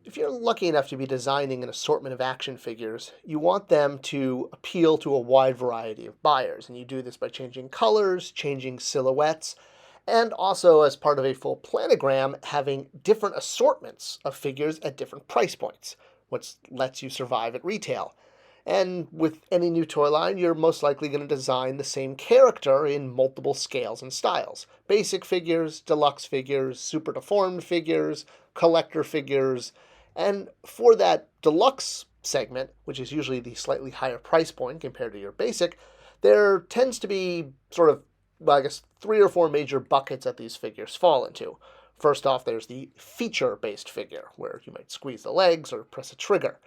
if you're lucky enough to be designing an assortment of action figures, you want them to appeal to a wide variety of buyers. And you do this by changing colors, changing silhouettes, and also as part of a full planogram, having different assortments of figures at different price points, which lets you survive at retail. And with any new toy line, you're most likely going to design the same character in multiple scales and styles. Basic figures, deluxe figures, super deformed figures, collector figures. And for that deluxe segment, which is usually the slightly higher price point compared to your basic, there tends to be sort of, well, I guess, 3 or 4 major buckets that these figures fall into. First off, there's the feature-based figure, where you might squeeze the legs or press a trigger.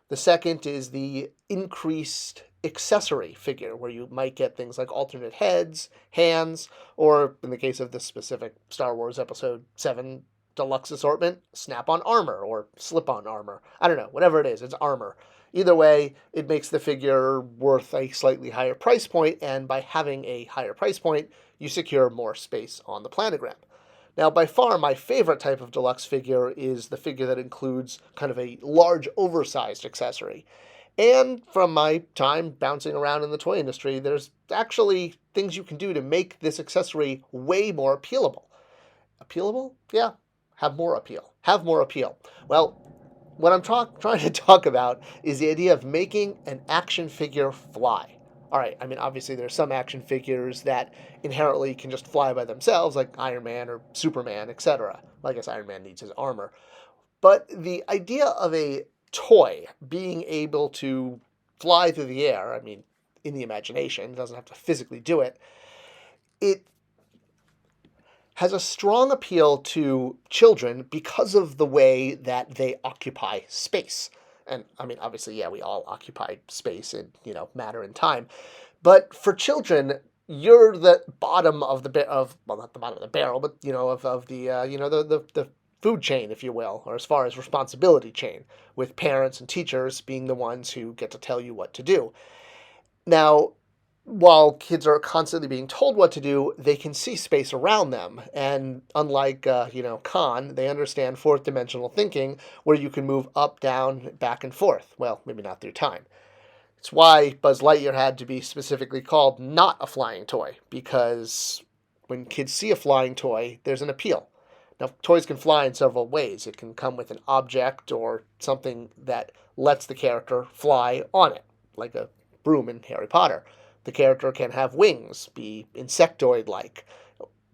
The second is the increased accessory figure, where you might get things like alternate heads, hands, or in the case of this specific Star Wars Episode 7 deluxe assortment, snap-on armor or slip-on armor. I don't know, whatever it is, it's armor. Either way, it makes the figure worth a slightly higher price point, and by having a higher price point, you secure more space on the planogram. Now, by far, my favorite type of deluxe figure is the figure that includes kind of a large, oversized accessory. And from my time bouncing around in the toy industry, there's actually things you can do to make this accessory way more appealable. Appealable? Yeah, have more appeal. Have more appeal. Well, what I'm trying to talk about is the idea of making an action figure fly. All right, I mean, obviously there's some action figures that inherently can just fly by themselves, like Iron Man or Superman, etc. Well, I guess Iron Man needs his armor. But the idea of a toy being able to fly through the air, I mean, in the imagination, it doesn't have to physically do it, it has a strong appeal to children because of the way that they occupy space. And I mean, obviously, yeah, we all occupy space in, matter and time. But for children, you're the bottom of well, not the bottom of the barrel, but, of the, the food chain, if you will, or as far as responsibility chain, with parents and teachers being the ones who get to tell you what to do. Now, while kids are constantly being told what to do, they can see space around them. And unlike, Khan, they understand fourth dimensional thinking, where you can move up, down, back, and forth. Well, maybe not through time. It's why Buzz Lightyear had to be specifically called not a flying toy, because when kids see a flying toy, there's an appeal. Now, toys can fly in several ways. It can come with an object or something that lets the character fly on it, like a broom in Harry Potter. The character can have wings, be insectoid-like.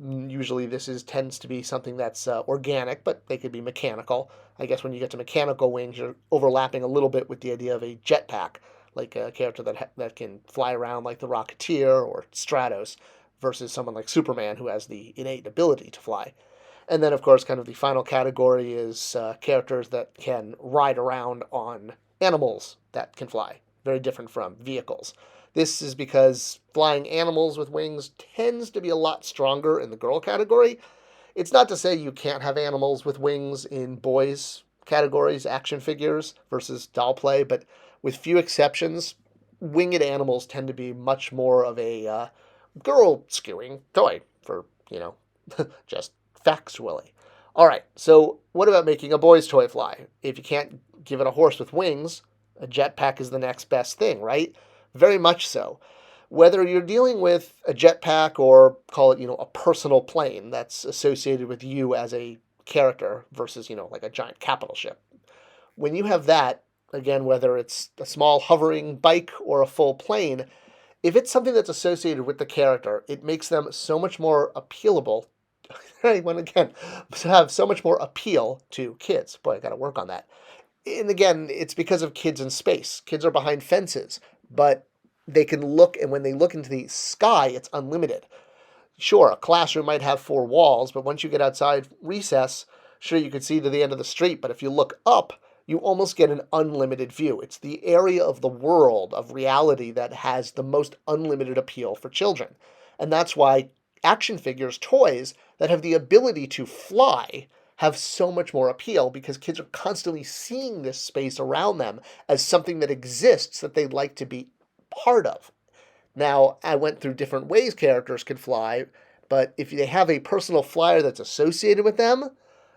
Usually tends to be something that's organic, but they could be mechanical. I guess when you get to mechanical wings, you're overlapping a little bit with the idea of a jetpack, like a character that can fly around like the Rocketeer or Stratos, versus someone like Superman who has the innate ability to fly. And then, of course, kind of the final category is characters that can ride around on animals that can fly, very different from vehicles. This is because flying animals with wings tends to be a lot stronger in the girl category. It's not to say you can't have animals with wings in boys categories, action figures versus doll play, but with few exceptions, winged animals tend to be much more of a girl-skewing toy for, just factually. All right, so what about making a boy's toy fly? If you can't give it a horse with wings, a jetpack is the next best thing, right? Very much so. Whether you're dealing with a jetpack or call it, a personal plane that's associated with you as a character versus, like a giant capital ship. When you have that, again, whether it's a small hovering bike or a full plane, if it's something that's associated with the character, it makes them so much more appealable. Again, have so much more appeal to kids. Boy, I got to work on that. And again, it's because of kids in space. Kids are behind fences, but they can look, and when they look into the sky, it's unlimited. Sure, a classroom might have 4 walls, but once you get outside recess, sure, you could see to the end of the street, but if you look up, you almost get an unlimited view. It's the area of the world, of reality, that has the most unlimited appeal for children. And that's why action figures, toys that have the ability to fly, have so much more appeal, because kids are constantly seeing this space around them as something that exists that they'd like to be part of. Now, I went through different ways characters can fly, but if they have a personal flyer that's associated with them,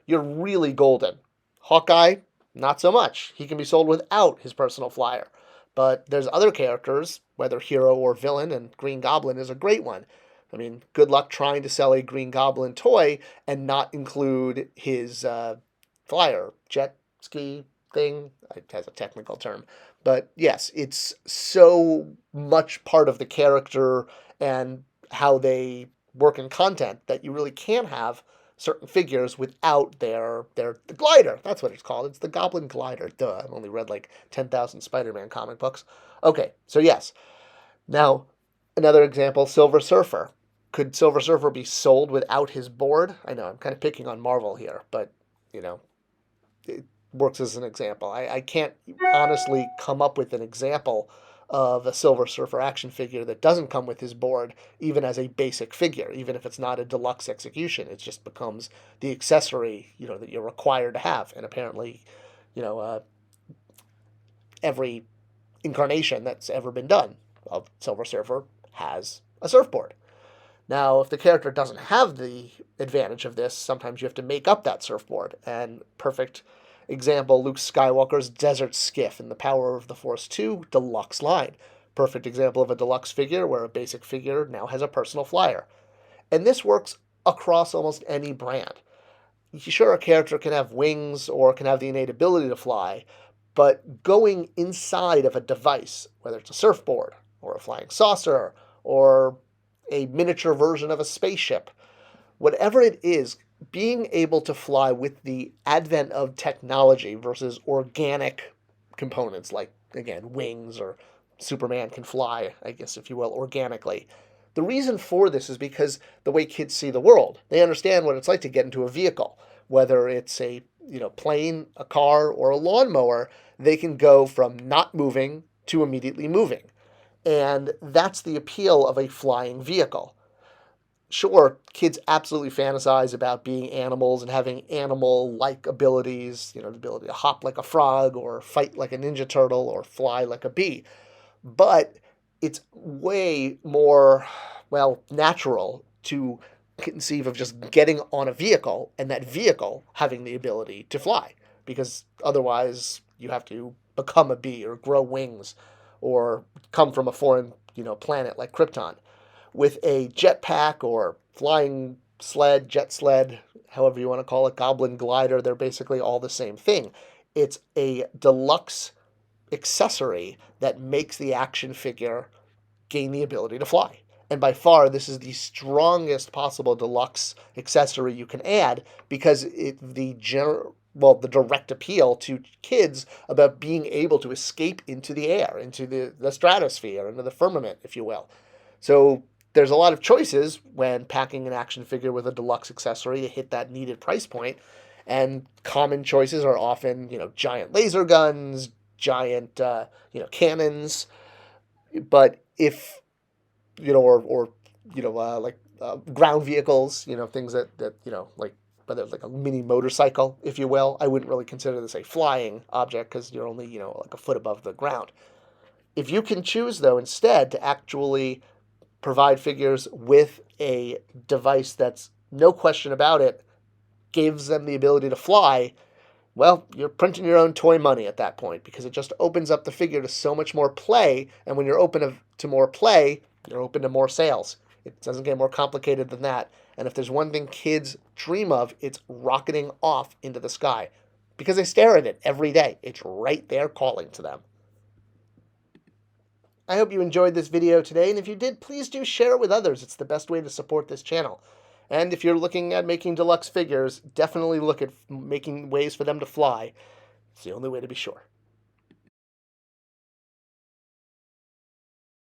you're really golden. Hawkeye, not so much. He can be sold without his personal flyer. But there's other characters, whether hero or villain, and Green Goblin is a great one. I mean, good luck trying to sell a Green Goblin toy and not include his flyer, jet ski thing. It has a technical term. But yes, it's so much part of the character and how they work in content that you really can't have certain figures without their the glider. That's what it's called. It's the Goblin Glider. Duh. I've only read like 10,000 Spider-Man comic books. Okay, so yes. Now, another example, Silver Surfer. Could Silver Surfer be sold without his board? I know I'm kind of picking on Marvel here, but it works as an example. I can't honestly come up with an example of a Silver Surfer action figure that doesn't come with his board, even as a basic figure, even if it's not a deluxe execution. It just becomes the accessory, that you're required to have. And apparently, every incarnation that's ever been done of Silver Surfer has a surfboard. Now, if the character doesn't have the advantage of this, sometimes you have to make up that surfboard. And perfect example, Luke Skywalker's Desert Skiff in the Power of the Force 2 deluxe line. Perfect example of a deluxe figure where a basic figure now has a personal flyer. And this works across almost any brand. Sure, a character can have wings or can have the innate ability to fly, but going inside of a device, whether it's a surfboard or a flying saucer or a miniature version of a spaceship, whatever it is, being able to fly with the advent of technology versus organic components like, again, wings, or Superman can fly, I guess, if you will, organically. The reason for this is because the way kids see the world. They understand what it's like to get into a vehicle, whether it's a plane, a car, or a lawnmower. They can go from not moving to immediately moving. And that's the appeal of a flying vehicle. Sure, kids absolutely fantasize about being animals and having animal-like abilities, the ability to hop like a frog or fight like a ninja turtle or fly like a bee. But it's way more, natural to conceive of just getting on a vehicle and that vehicle having the ability to fly. Because otherwise you have to become a bee or grow wings or come from a foreign, planet like Krypton. With a jetpack or flying sled, jet sled, however you want to call it, goblin glider, they're basically all the same thing. It's a deluxe accessory that makes the action figure gain the ability to fly. And by far, this is the strongest possible deluxe accessory you can add because the direct appeal to kids about being able to escape into the air, into the stratosphere, into the firmament, if you will. So there's a lot of choices when packing an action figure with a deluxe accessory to hit that needed price point. And common choices are often, giant laser guns, giant, cannons. But if, ground vehicles, things that like, whether it's like a mini motorcycle, if you will, I wouldn't really consider this a flying object because you're only, like a foot above the ground. If you can choose, though, instead to actually provide figures with a device that's, no question about it, gives them the ability to fly, well, you're printing your own toy money at that point because it just opens up the figure to so much more play. And when you're open to more play, you're open to more sales. It doesn't get more complicated than that. And if there's one thing kids dream of, it's rocketing off into the sky because they stare at it every day. It's right there calling to them. I hope you enjoyed this video today, and if you did, please do share it with others. It's the best way to support this channel. And if you're looking at making deluxe figures, definitely look at making ways for them to fly. It's the only way to be sure.